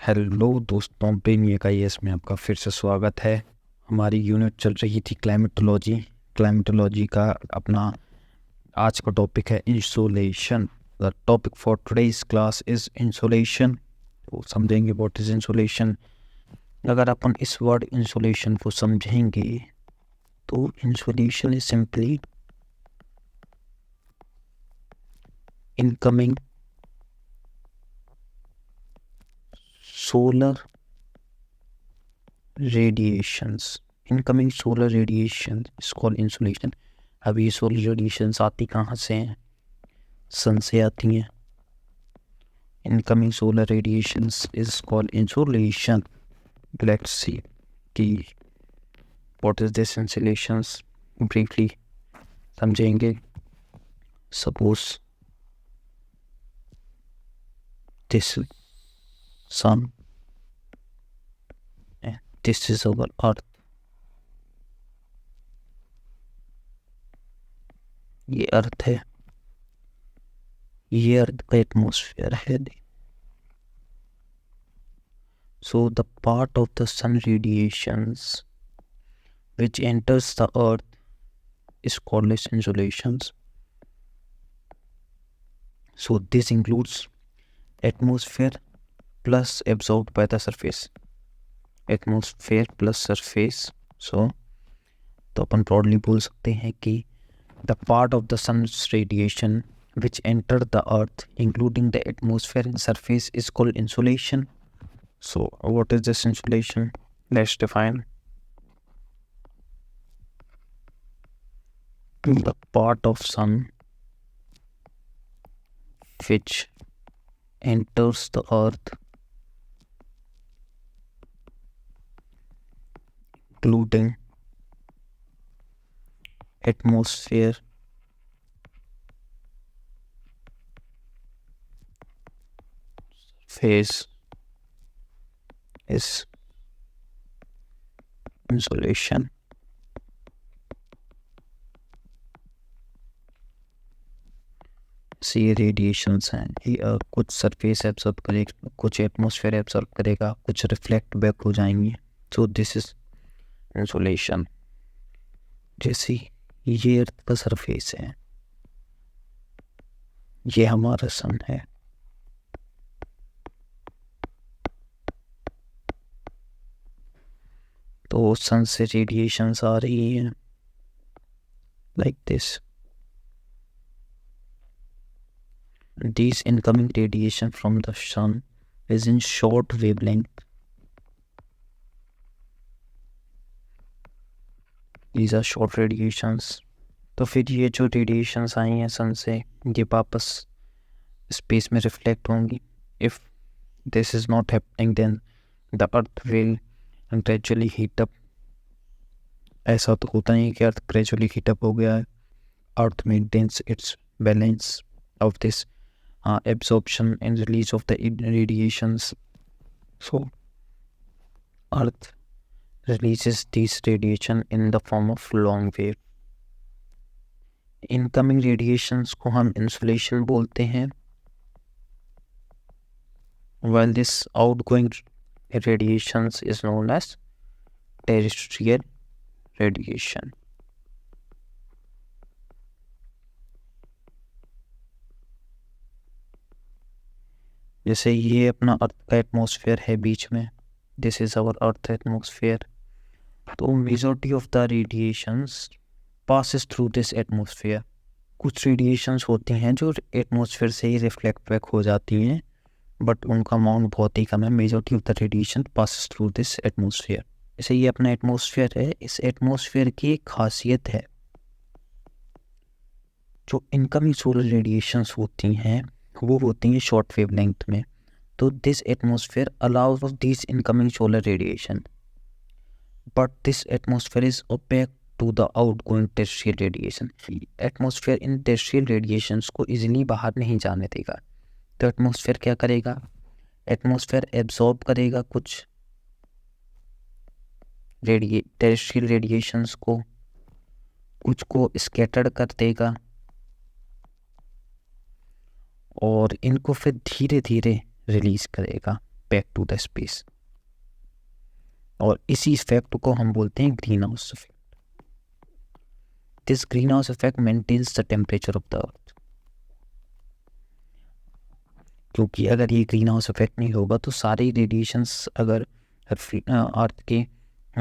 Hello दोस्तों, ब्रेनियाक में आपका फिर से स्वागत है। हमारी यूनिट चल रही थी क्लाइमेटोलॉजी का अपना आज का टॉपिक है insolation. The topic for today's class is insolation. तो समझेंगे व्हाट इज इंसोलेशन। अगर अपन इस वर्ड इंसोलेशन को समझेंगे तो insolation is simply incoming solar radiations is called insolation। अब ये सोलर रेडिएशंस आती कहाँ से हैं? सन से आती हैं। Incoming solar radiations is called insolation. Let's see कि what is this insolations, briefly समझेंगे। Suppose this sun, this is our earth। ये अर्थ है, ये अर्थ का एटमॉस्फेयर है। So the part of the sun radiations which enters the earth is called as insolations। So this includes atmosphere plus absorbed by the surface। Atmosphere plus surface. So तो अपन broadly बोल सकते हैं कि the part of the sun's radiation which enter the earth including the atmosphere and surface is called insolation. So what is this insolation? Let's define. The part of sun which enters the earth including atmosphere phase is insolation। ये radiations हैं, ये कुछ surface absorb करेगा, कुछ atmosphere absorb करेगा, कुछ reflect back हो जाएंगे। सो दिस इज इंसोलेशन। जैसे ये अर्थ का सरफेस है, ये हमारा सन है, तो सन से रेडिएशंस आ रही हैं like this. These incoming radiation from the sun is in short wavelength। These are short radiations। तो फिर ये जो रेडिएशंस आई हैं सन से, ये वापस स्पेस में रिफ्लेक्ट होंगी। If this is not happening then the earth will gradually heat up. ऐसा तो होता नहीं कि अर्थ ग्रेजुअली हीट अप हो गया है। Earth maintains its balance of this absorption and release of the radiations। So earth releases these radiation in the form of long wave। incoming radiations को हम insolation बोलते हैं, while this outgoing radiations is known as terrestrial radiation। जैसे ये अपना अर्थ का atmosphere है बीच में, this is our earth atmosphere. तो majority of the radiations passes through this atmosphere. कुछ रेडिएशंस होती हैं जो एटमॉस्फेयर से ही रिफ्लेक्ट बैक हो जाती हैं, बट उनका अमाउंट बहुत ही कम है। Majority of the radiation passes through this atmosphere. जैसे ये अपना एटमॉस्फेयर है, इस एटमॉस्फेयर की एक खासियत है, जो इनकमिंग सोलर रेडिएशंस होती हैं वो होती हैं शॉर्ट वेव लेंथ में। तो this atmosphere allows this incoming solar radiation, but this atmosphere is opaque to the outgoing terrestrial radiation. Atmosphere इन टेरेस्ट्रियल रेडिएशंस को इजीली बाहर नहीं जाने देगा। तो एटमॉस्फेयर क्या करेगा? एटमॉस्फेयर एब्जॉर्ब करेगा कुछ टेरेस्ट्रियल रेडिएशंस को, कुछ को स्कैटर्ड कर देगा, और इनको फिर धीरे धीरे रिलीज करेगा बैक टू द स्पेस, और इसी इफेक्ट को हम बोलते हैं green house effect. This green house effect maintains the temperature of the earth, क्योंकि अगर ये ग्रीन हाउस इफेक्ट नहीं होगा तो सारे रेडिएशंस अगर अर्थ के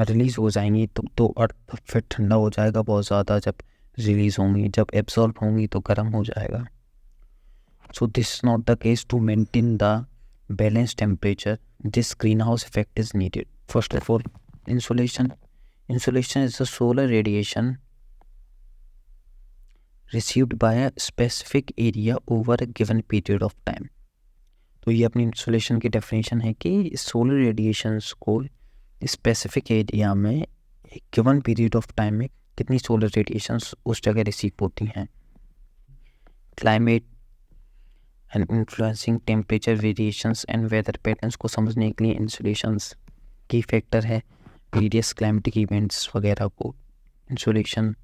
रिलीज हो जाएंगी तो अर्थ फिर ठंडा हो जाएगा बहुत ज़्यादा, जब रिलीज होंगी, जब एब्जॉर्ब होंगी तो गर्म हो जाएगा। So this is not the case to maintain the balance temperature, this green house effect is needed. First of all, insolation is the solar radiation received by a specific area over a given period of time। तो ये अपनी insolation की definition है कि solar radiations को specific area में एक given period of time में कितनी सोलर रेडिएशंस उस जगह रिसीव होती हैं। Climate and influencing temperature variations and weather patterns को समझने के लिए इंसोलेशंस की फैक्टर है। वेरियस क्लाइमेटिक इवेंट्स वगैरह को इंसोलेशन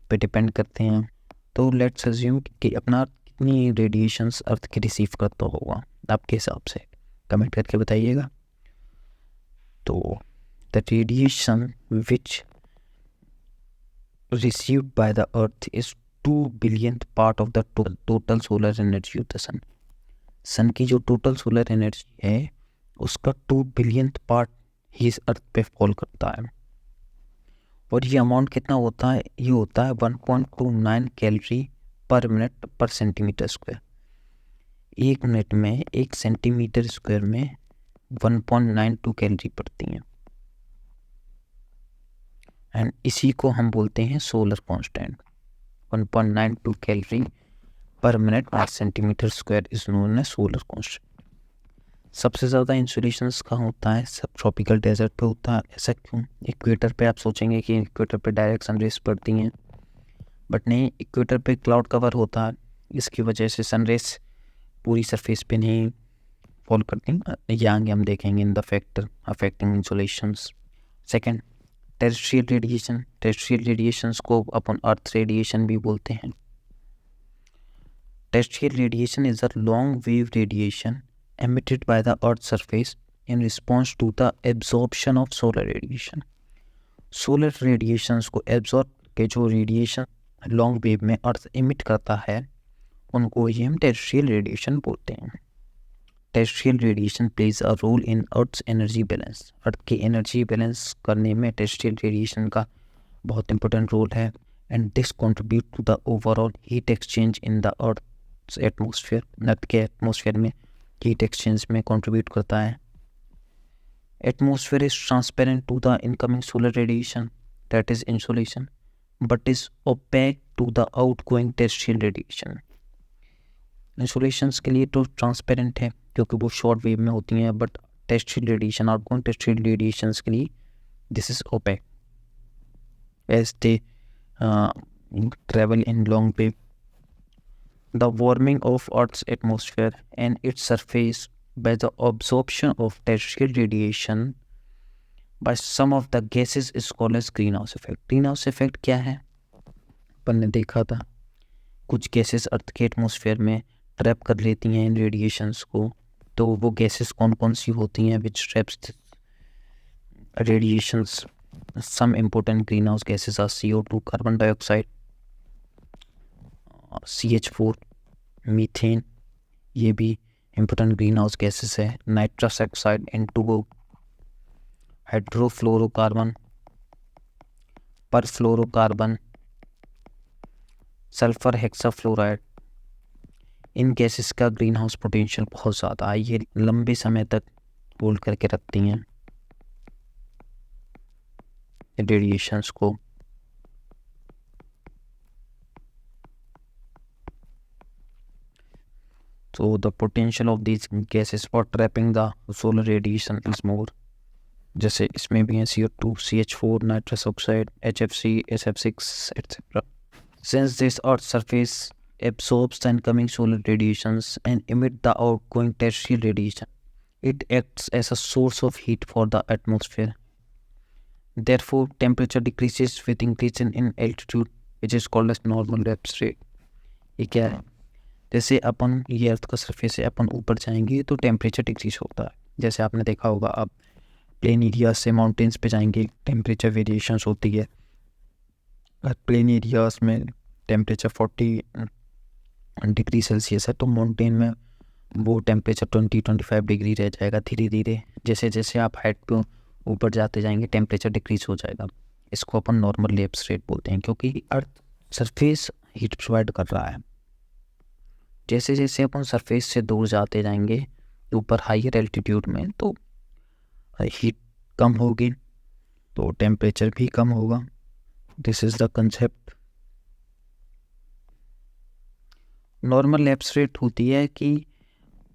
पे डिपेंड करते हैं। तो लेट्स अज्यूम कि अपना कितनी रेडिएशंस अर्थ के रिसीव करता होगा आपके हिसाब से, कमेंट करके बताइएगा। तो the radiation which received by the earth is 2 billionth part of the total solar energy of the sun। सन की जो टोटल सोलर एनर्जी है उसका 2 बिलियंथ पार्ट ही इस अर्थ पे फॉल करता है। और ये अमाउंट कितना होता है, ये होता है 1.29 calorie per minute per centimetre square. एक मिनट में 1 सेंटीमीटर स्क्वायर में 1.92 कैलोरी पड़ती हैं, एंड इसी को हम बोलते हैं solar constant. 1.92 calorie per minute per centimetre square is known as solar constant. सबसे ज़्यादा इंसोलेशंस कहाँ होता है, सब ट्रॉपिकल डेजर्ट पे होता है। ऐसा क्यों? इक्वेटर पे आप सोचेंगे कि इक्वेटर पे डायरेक्ट सनरेज पड़ती हैं, बट नहीं, इक्वेटर पे क्लाउड कवर होता है, इसकी वजह से सनरेज पूरी सरफेस पे नहीं फॉल करती। ये आगे हम देखेंगे in the factor affecting insolations. Second, terrestrial radiation. Terrestrial radiations को अपन अर्थ रेडिएशन भी बोलते हैं। Terrestrial radiation is a long wave radiation emitted by the earth's surface in response to the absorption of solar radiation। Solar radiations को absorb के जो radiation long wave में अर्थ emit करता है उनको ही हम टेरेस्ट्रियल रेडिएशन बोलते हैं। Terrestrial radiation plays a role in earth's energy balance. Earth की एनर्जी बैलेंस करने में टेरेस्ट्रियल रेडिएशन का बहुत इंपॉर्टेंट रोल है, and this contribute to the overall heat exchange in the earth's atmosphere. Earth के atmosphere में हीट एक्सचेंज में contribute करता है। Atmosphere is transparent to the incoming solar radiation, that is insolation, but is opaque to the outgoing terrestrial radiation. Insolations के लिए तो transparent है क्योंकि वो शॉर्ट वेव में होती हैं, but terrestrial radiation, outgoing terrestrial radiations के लिए this is opaque as they travel in long wave. The warming of Earth's atmosphere and its surface by the absorption of terrestrial radiation by some of the gases is called as greenhouse effect। greenhouse effect क्या है? अपन ने देखा था कुछ gases अर्थ के atmosphere में trap कर लेती हैं इन रेडिएशंस को। तो वो गैसेस कौन कौन सी होती हैं which traps radiations? Some important green house gases are CO2 carbon dioxide, CH4 methane, ये भी इम्पोर्टेंट ग्रीन हाउस गैसेस है। Nitrous oxide N2O, hydrofluorocarbon, perfluorocarbon, sulphur hexafluoride. इन गैसेस का ग्रीन हाउस पोटेंशियल बहुत ज़्यादा है, ये लंबे समय तक होल्ड करके रखती हैं रेडिएशंस को। So the potential of these gases for trapping the solar radiation is more। जैसे इसमें भी हैं CO2, CH4, nitrous oxide, HFC, SF6, etc. Since this Earth's surface absorbs the incoming solar radiations and emit the outgoing terrestrial radiation, it acts as a source of heat for the atmosphere। Therefore, temperature decreases with increase in altitude, which is called as normal lapse rate। ये क्या है? जैसे अपन ये अर्थ का surface है, अपन ऊपर जाएंगे तो टेम्परेचर डिक्रीज होता है, जैसे आपने देखा होगा, आप प्लेन एरियाज से माउंटेन्स पे जाएंगे, टेम्परेचर वेरिएशंस होती है। अगर प्लेन एरियाज में टेम्परेचर 40 डिग्री सेल्सियस है तो माउंटेन में वो टेम्परेचर 20-25 डिग्री रह जाएगा। धीरे धीरे जैसे जैसे आप हाइट पे ऊपर जाते जाएंगे टेम्परेचर डिक्रीज हो जाएगा। इसको अपन नॉर्मल लैप्स रेट बोलते हैं, क्योंकि अर्थ सरफेस हीट प्रोवाइड कर रहा है। जैसे जैसे अपन सरफेस से दूर जाते जाएंगे ऊपर हाइयर एल्टीट्यूड में, तो हीट कम होगी तो टेम्परेचर भी कम होगा। This is the concept. Normal lapse rate होती है कि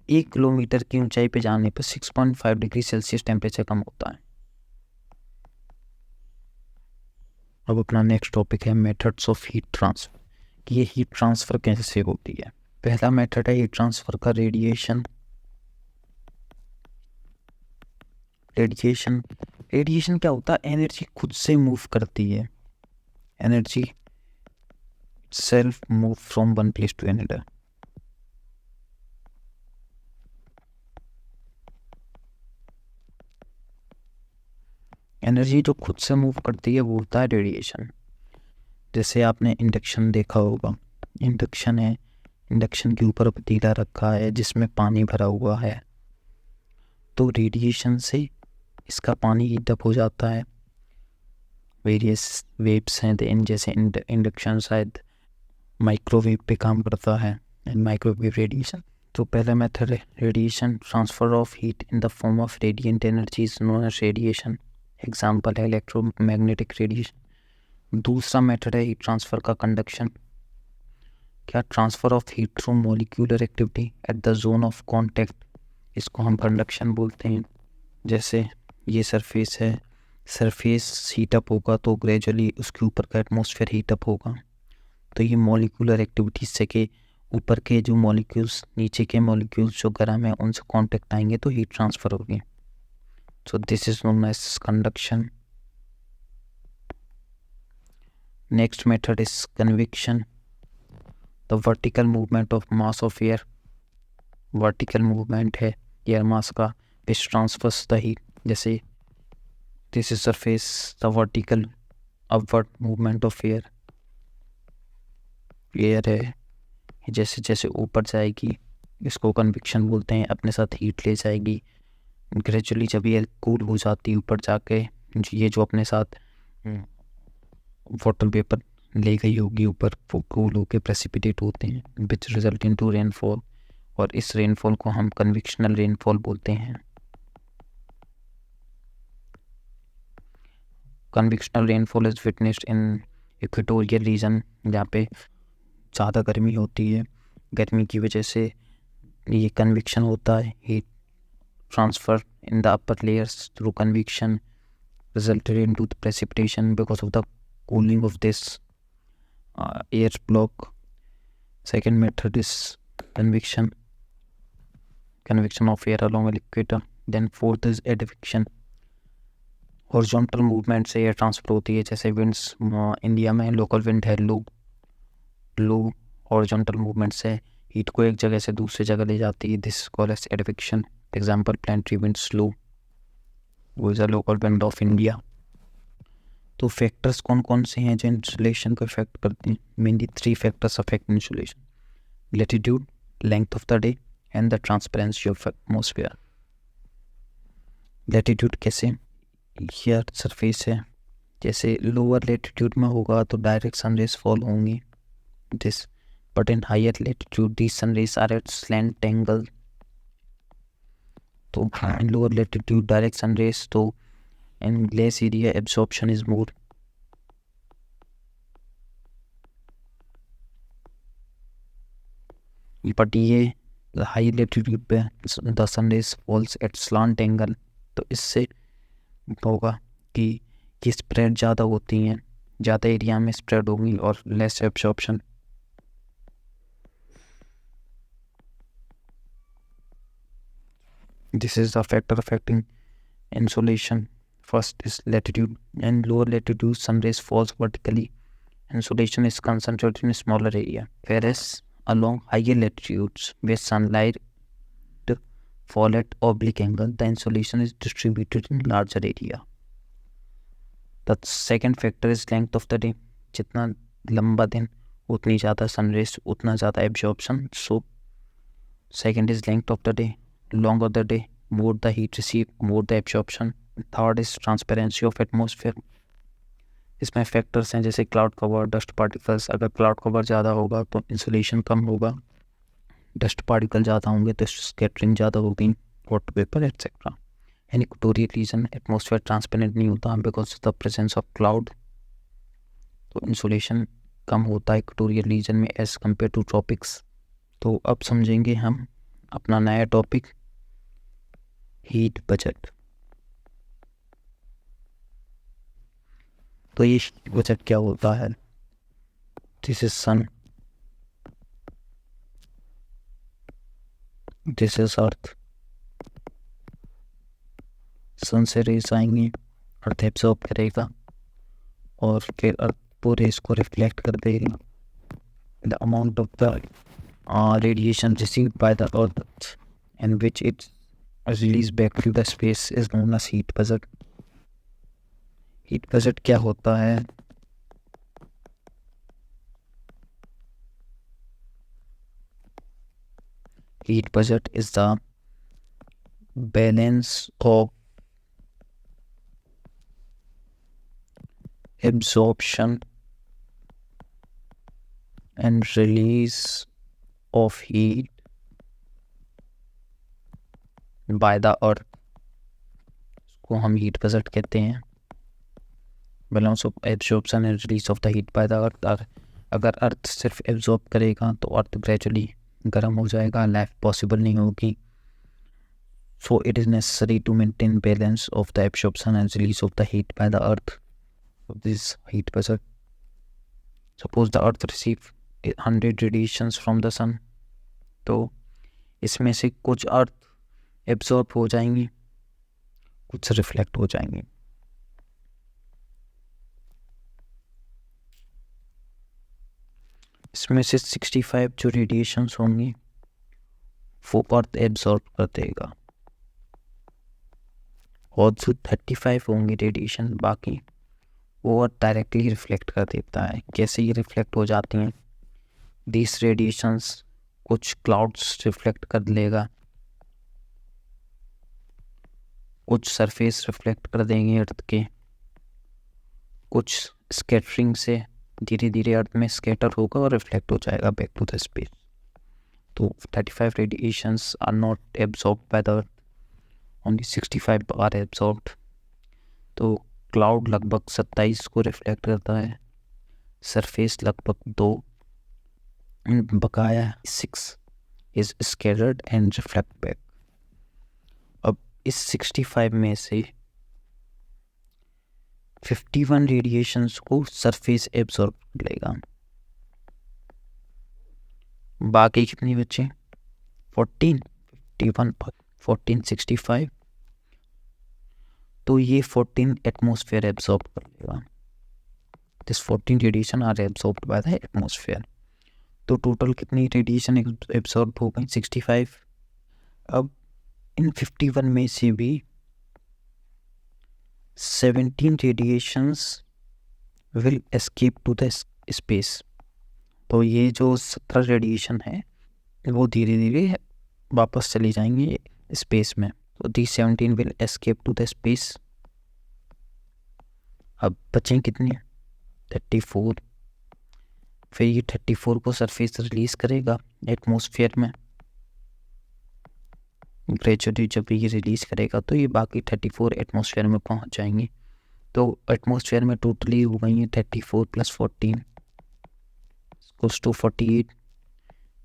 1 किलोमीटर की ऊंचाई पे जाने पर 6.5 डिग्री सेल्सियस टेम्परेचर कम होता है। अब अपना नेक्स्ट टॉपिक है मेथड्स ऑफ हीट ट्रांसफर, कि ये हीट ट्रांसफ़र कैसे होती है। पहला मेथड है हीट ट्रांसफ़र का रेडिएशन। रेडिएशन क्या होता है? एनर्जी खुद से मूव करती है। Energy self move from one place to another. Energy जो खुद से मूव करती है वो होता है रेडिएशन। जैसे आपने इंडक्शन देखा होगा, इंडक्शन है, इंडक्शन के ऊपर पतीला रखा है जिसमें पानी भरा हुआ है, तो रेडिएशन से इसका पानी हीट अप हो जाता है। वेरियस वेव्स हैं देन, जैसे इंडक्शन शायद माइक्रोवेव पे काम करता है, एंड माइक्रोवेव रेडिएशन। तो पहला मेथड है radiation transfer of heat in the form of radiant energy is known as radiation. Example है इलेक्ट्रोमैग्नेटिक रेडिएशन। दूसरा मेथड है हीट ट्रांसफर का कंडक्शन। क्या? Transfer of heat through molecular activity at the zone of contact, इसको हम conduction बोलते हैं। जैसे ये सरफेस है, सरफेस हीटअप होगा तो ग्रेजुअली उसके ऊपर का एटमॉस्फेयर हीटअप होगा, तो ये मॉलिक्यूलर एक्टिविटीज से के ऊपर के जो मॉलिक्यूल्स नीचे के मॉलिक्यूल्स जो गर्म है उनसे कांटेक्ट आएंगे तो हीट ट्रांसफर होगी। So this is known as conduction. Next method is convection, the vertical movement of mass of air. Vertical movement है एयर मास का विच ट्रांसफर्स द हीट। जैसे this is surface, the vertical upward movement of air. Air है, जैसे जैसे ऊपर जाएगी इसको conviction बोलते हैं, अपने साथ हीट ले जाएगी। ग्रेजुअली जब ये कूल हो जाती है ऊपर जाके, ये जो अपने साथ वाटर वेपर ले गई होगी ऊपर, वो कूल होके प्रेसिपिटेट होते हैं which result in to rainfall, और इस रेनफॉल को हम कन्विक्शनल रेनफॉल बोलते हैं। Convectional rainfall is witnessed in equatorial region, जहाँ पे ज़्यादा गर्मी होती है। गर्मी की वजह से ये कन्विक्शन होता है, heat transfer in the upper layers through convection resulted into the precipitation because of the cooling of this air block. Second method is convection of air along the equator. Then fourth is advection, horizontal movement से air transfer होती है। जैसे winds India में local wind है लो horizontal movement से heat को एक जगह से दूसरी जगह ले जाती है। This called as advection. Example planetary wind स्लो, वो is a local wind of India. तो फैक्टर्स कौन कौन से हैं जो इंसुलेशन को इफेक्ट करते हैं? Mainly 3 factors affect insulation, latitude, length of the day and the transparency of atmosphere. Latitude कैसे? ये अर्थ सरफेस है, जैसे लोअर लैटिट्यूड में होगा तो डायरेक्ट सनरेज फॉल होंगी this, but in higher latitude the sunrays are at slant angle. तो in lower latitude direct sun rays, तो in less area absorption is more. but ये high latitude पे the sun rays falls at slant angle, तो इससे होगा कि ये spread ज़्यादा होती हैं, ज़्यादा एरिया में स्प्रेड होगी और less absorption. This is the factor affecting insolation. First is latitude. In lower latitude, sun rays falls vertically. Insolation is concentrated in a smaller area. Whereas along higher latitudes, where sunlight fall at oblique angle, the insolation is distributed in larger area. The second factor is length of the day. जितना लंबा दिन उतनी ज़्यादा sun rays, उतना ज़्यादा absorption. So second is length of the day. Longer the day, more the heat received, more the absorption. Third is transparency of atmosphere. इसमें factors हैं जैसे क्लाउड कवर, डस्ट पार्टिकल्स. अगर क्लाउड कवर ज़्यादा होगा तो insulation कम होगा, dust particle ज़्यादा होंगे तो स्कैटरिंग ज़्यादा होगी, water vapour etcetera. An equatorial region atmosphere transparent नहीं होता because of the presence of cloud, तो इंसुलेशन कम होता है इक्वेटोरियल रीजन में एज कम्पेयर टू ट्रॉपिक्स. तो अब समझेंगे हम अपना नया टॉपिक, हीट बजट. तो ये हीट बजट क्या होता है? This is sun, this is earth. Sun से रेस आएंगी, अर्थ एब्सॉर्ब करेगा और फिर अर्थ पूरे इसको रिफ्लेक्ट कर देगा. The amount of the radiation received by the earth and which it released back to the space is known as heat budget. Heat budget क्या होता है? Heat budget is the balance of absorption and release of heat by the earth. इसको हम heat budget कहते हैं. Balance of absorption and release of the heat by the अर्थ. अगर अर्थ सिर्फ absorb करेगा तो अर्थ ग्रेजुअली गर्म हो जाएगा, लाइफ पॉसिबल नहीं होगी. So it is necessary to maintain balance of the absorption and release of the heat by the earth. This heat budget. Suppose the earth receive 100 radiations from the sun, तो इसमें से कुछ अर्थ absorb हो जाएंगी, कुछ reflect हो जाएंगी. इसमें से 65 जो रेडिएशंस होंगी वो अर्थ एब्जॉर्ब कर देगा और जो 35 होंगी रेडिएशन बाकी वो अर्थ डायरेक्टली रिफ्लेक्ट कर देता है. कैसे ये रिफ्लेक्ट हो जाती हैं? दिस रेडिएशंस कुछ क्लाउड्स रिफ्लेक्ट कर लेगा, कुछ सरफेस रिफ्लेक्ट कर देंगे अर्थ के, कुछ स्कैटरिंग से धीरे धीरे अर्थ में स्कैटर होगा और रिफ्लेक्ट हो जाएगा बैक टू द स्पेस. तो 35 radiations are not absorbed by the earth, only 65 are absorbed. तो क्लाउड लगभग 27 को रिफ्लेक्ट करता है, सरफेस लगभग 2, बकाया 6 is scattered and reflect back. अब इस 65 में से 51 रेडिएशंस को सरफेस एब्जॉर्ब कर लेगा. बाकी कितनी बचे? 14, 51, 14, 65. तो ये 14 एटमॉस्फेयर एब्जॉर्ब कर लेगा. This 14 radiation are absorbed by the atmosphere. तो टोटल कितनी रेडिएशन एब्जॉर्ब हो गई? 65. अब इन 51 में से भी 17 radiations will escape to the space. तो ये जो 17 रेडिएशन है वो धीरे धीरे वापस चली जाएंगे स्पेस में. तो the 17 will escape to the space. अब बचें कितनी? 34. फिर ये 34 को सरफेस रिलीज करेगा एटमॉस्फेयर में. ग्रेजुअली जब ये रिलीज करेगा तो ये बाकी 34 एटमॉस्फेयर में पहुंच जाएंगे. तो एटमॉस्फेयर में टोटली हो गई है 34 + 14 goes to 48.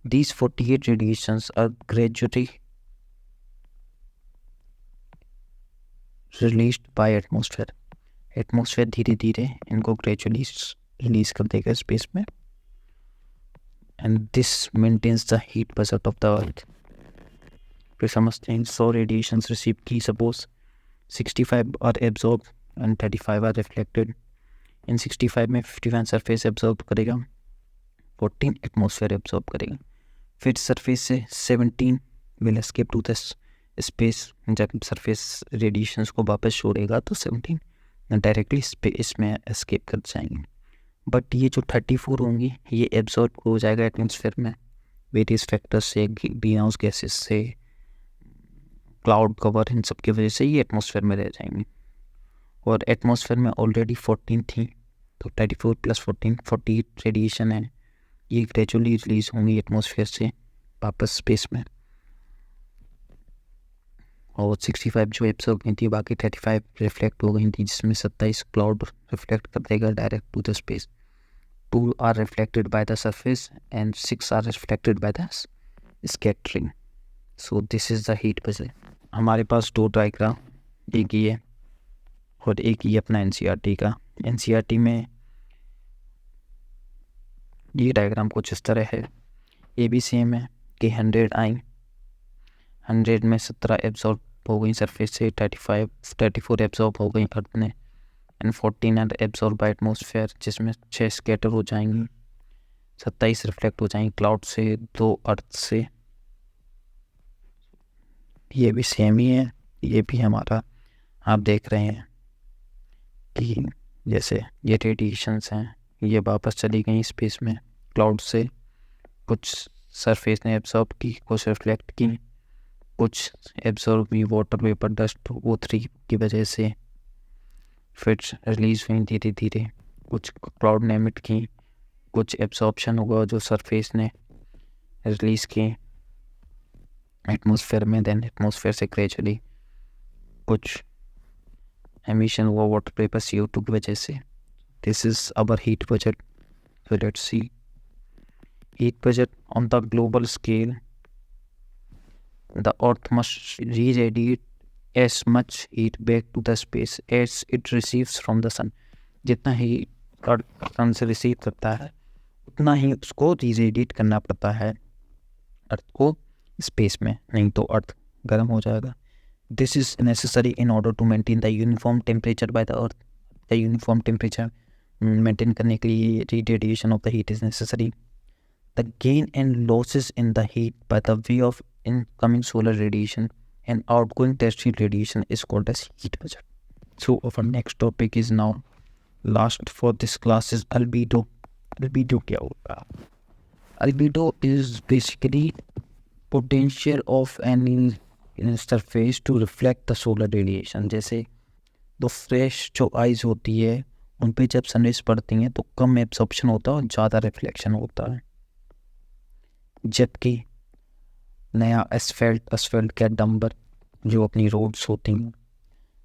These 48 radiations are gradually released by atmosphere. Atmosphere धीरे धीरे इनको ग्रेजुअली रिलीज कर देगा स्पेस में. And this maintains the heat budget of the earth. फिर समझते हैं 100 रेडिएशंस रिसीव की. Suppose 65 are absorb and 35 are reflected. इन 65 में 51 सरफेस एब्जॉर्ब करेगा, 14 एटमॉस्फेयर एब्जॉर्ब करेगा. फिर सरफेस से 17 will escape to the space जब सरफेस रेडिएशंस को वापस छोड़ेगा तो 17 डायरेक्टली स्पेस में एस्केप कर जाएंगे। बट ये जो 34 होंगी ये एब्जॉर्ब हो जाएगा एटमॉस्फेयर में वेरियस फैक्टर्स से, ग्रीन हाउस गैसेस से, क्लाउड कवर, इन सब की वजह से ये एटमॉस्फेयर में रह जाएंगी। और एटमॉस्फेयर में ऑलरेडी 14 थी, तो 34 + 14 48 रेडिएशन है, ये ग्रेजुअली रिलीज होंगी एटमॉस्फेयर से वापस स्पेस में। और 65 जो एब्जॉर्ब हुई थी, बाकी 35 रिफ्लेक्ट हो गई थी, जिसमें 27 क्लाउड रिफ्लेक्ट कर देगा direct to the space, 2 are reflected by the surface and 6 are reflected by the scattering. So this is the heat buzzer. हमारे पास 2 डायग्राम, एक ये और एक ये अपना एनसीईआरटी का। एनसीईआरटी में ये डायग्राम कुछ इस तरह है, ये भी सेम है कि 100 आई, 100 में 17 एब्जॉर्ब हो गई सरफेस से, 34 एब्जॉर्ब हो गई अर्थ में, and 14 are absorb by atmosphere, जिसमें 6 स्कैटर हो जाएंगी, 27 रिफ्लेक्ट हो जाएंगी क्लाउड से, 2 अर्थ से। ये भी सेम ही है, ये भी हमारा आप देख रहे हैं कि जैसे ये रेडिएशंस हैं, ये वापस चली गई स्पेस में क्लाउड से, कुछ सरफेस ने एब्जॉर्ब की, कुछ रिफ्लेक्ट की, कुछ एब्जॉर्ब हुई वाटर वेपर डस्ट O3 की वजह से, फिर रिलीज हुई धीरे धीरे, कुछ क्लाउड ने एमिट की, कुछ एब्जॉर्प्शन हुआ जो सरफेस ने रिलीज की एटमॉस्फेयर में, देन एटमॉस्फेयर से ग्रेजुअली कुछ एमिशन हुआ वाटर वेपर CO2 की वजह से। This is our heat budget. So let's see heat budget on the global scale. The earth must re-radiate as much heat back to the space as it receives from the sun. जितना ही अर्थ sun से receive करता है उतना ही उसको रीरेडिएट करना पड़ता है अर्थ को स्पेस में, नहीं तो अर्थ गर्म हो जाएगा। This is necessary in order to maintain the uniform temperature by the earth. The uniform temperature maintain करने के लिए radiation of the heat is necessary. The gain and losses in the heat by the way of incoming solar radiation and outgoing terrestrial radiation is called as heat budget. So our next topic is now last for this class is albedo. Albedo क्या होगा? Albedo is basically potential of any surface to reflect the solar radiation. जैसे तो fresh जो eyes होती है उन पे जब सनरेज पड़ती हैं तो कम एब्जॉर्प्शन होता है और ज़्यादा रिफ्लेक्शन होता है, जबकि नया एसफेल्ट का डंबर जो अपनी रोड्स होती हैं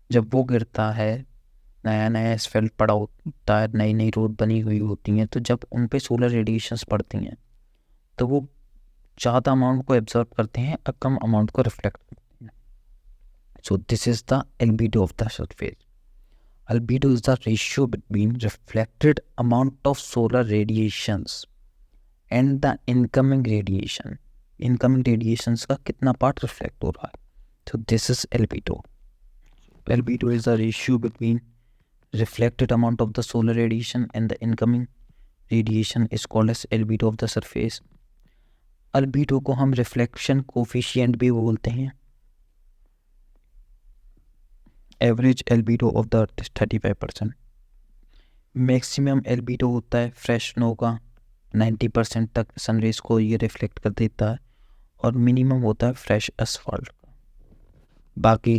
जब वो गिरता है, नया एसफेल्ट पड़ा होता है, नई नई रोड बनी हुई होती हैं, तो जब उन पे सोलर रेडिएशंस पड़ती हैं तो वो ज़्यादा अमाउंट को एब्जॉर्ब करते हैं और कम अमाउंट को रिफ्लेक्ट करते हैं। So this is the albedo of the surface. Albedo is the ratio between reflected amount of solar radiations and the incoming radiation. Incoming radiations का कितना पार्ट रिफ्लेक्ट हो रहा है, तो this is albedo. Albedo is the ratio between reflected amount of the solar radiation and the incoming radiation is called as albedo of the surface. Albedo को हम reflection coefficient भी बोलते हैं। Average एल्बीडो of the earth is 35%। Maximum albedo होता है fresh snow का, 90% तक sun rays को ये रिफ्लेक्ट कर देता है, और मिनिमम होता है फ्रेश एसफॉल्ट का। बाकी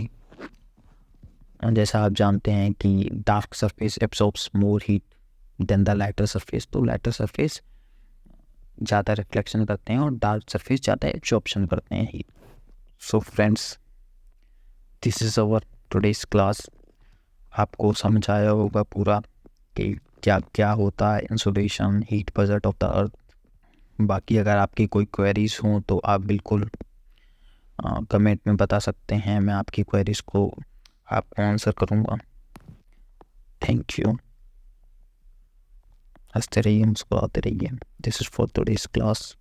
जैसा आप जानते हैं कि dark surface absorbs more heat than the lighter surface, तो लाइटर सरफेस ज़्यादा रिफ्लेक्शन करते हैं और डार्क सरफेस ज़्यादा एब्जॉर्प्शन करते हैं heat. So friends, this is our today's class. आपको समझ आया होगा पूरा कि क्या क्या होता है insolation, heat budget of the अर्थ। बाकी अगर आपकी कोई क्वेरीज हों तो आप बिल्कुल कमेंट में बता सकते हैं, मैं आपकी क्वेरीज को आपको आंसर करूँगा। Thank you. हंसते रहिए, मुस्कुराते रहिए। This is for today's class.